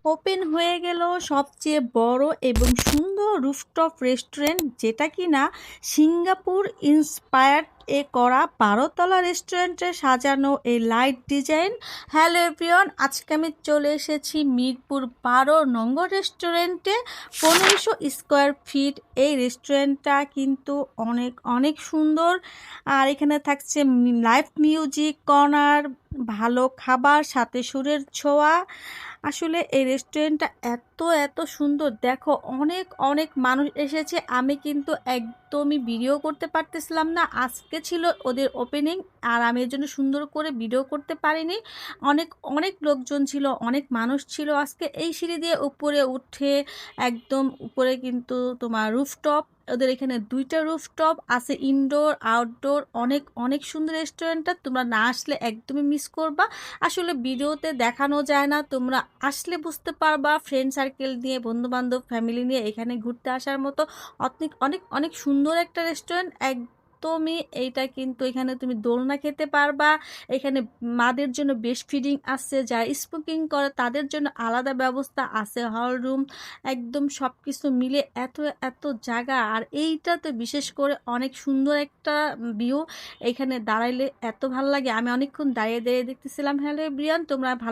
Open হয়ে গেল সবচেয়ে বড় এবং সুন্দর রুফটপ রেস্টুরেন্ট, যেটা কিনা সিঙ্গাপুর ইন্সপায়ার্ড করা 12 তলা রেস্টুরেন্টে সাজানো এই লাইট ডিজাইন। হ্যালো এভরিওয়ান, আজকে আমি চলে এসেছি মিরপুর 12 নম্বর রেস্টুরেন্টে। 1500 স্কোয়ার ফিট এই রেস্টুরেন্টটা কিন্তু অনেক অনেক সুন্দর। আর এখানে থাকছে লাইভ মিউজিক কর্নার, ভালো খাবার, সাথে সুরের ছোঁয়া। আসলে এই রেস্টুরেন্টটা এত এত সুন্দর, দেখো অনেক অনেক মানুষ এসেছে। আমি কিন্তু একদমই ভিডিও করতে পারতেছিলাম না, আজকে ছিল ওদের ওপেনিং আর আমি এর জন্য সুন্দর করে ভিডিও করতে পারিনি। অনেক অনেক লোকজন ছিল, অনেক মানুষ ছিল আজকে। এই সিঁড়ি দিয়ে উপরে উঠে একদম উপরে কিন্তু তোমার রুফটপ, ওদের এখানে 2টা রুফটপ আছে, ইনডোর আউটডোর। অনেক অনেক সুন্দর রেস্টুরেন্টটা, তোমরা না আসলে একদমই মিস করবা। আসলে ভিডিওতে দেখানো যায় না, তোমরা আসলে বুঝতে পারবা। ফ্রেন্ড সার্কেল নিয়ে, বন্ধু বান্ধব, ফ্যামিলি নিয়ে এখানে ঘুরতে আসার মতো অনেক অনেক অনেক সুন্দর একটা রেস্টুরেন্ট। একদমই এইটা কিন্তু এখানে তুমি দোলনা খেতে পারবা। এখানে মাদের জন্য বেস্ট ফিডিং আছে, যারা স্মোকিং করে তাদের জন্য আলাদা ব্যবস্থা আছে, হল রুম, একদম সব কিছু মিলে এত এত জায়গা। আর এইটাতে বিশেষ করে অনেক সুন্দর একটা ভিউ, এখানে দাঁড়াইলে এত ভালো লাগে। আমি অনেকক্ষণ দাঁড়িয়ে দাঁড়িয়ে দেখতেছিলাম। হ্যালো এভরিওয়ান, তোমরা ভালো